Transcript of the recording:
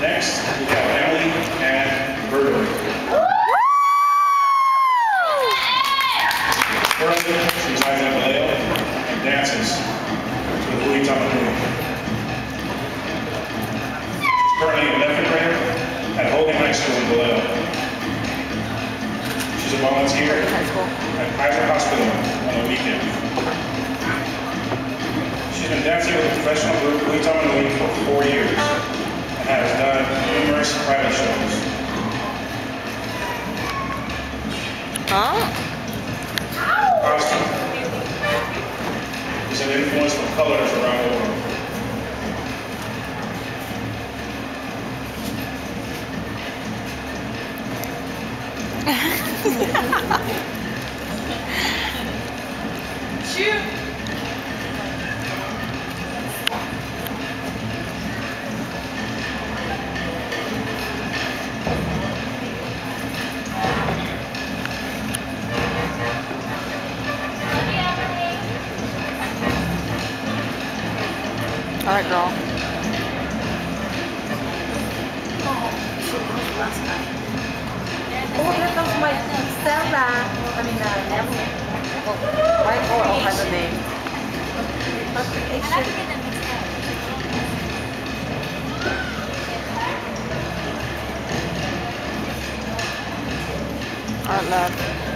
Next, we have Emily and Berger. Currently, she resides in Vallejo and dances with Louis Tamanui. She's currently an 11th grader at Holding High School in Vallejo. She's a volunteer at Kaiser Hospital on the weekend. She's been dancing with the professional group Louis Tamanui for 4 years. Has done numerous private shows. Costume is an influence for colors around the world. Shoot! All right, girl. Oh, here comes my Sarah. I mean, Emily. Why all has a name? All right, love.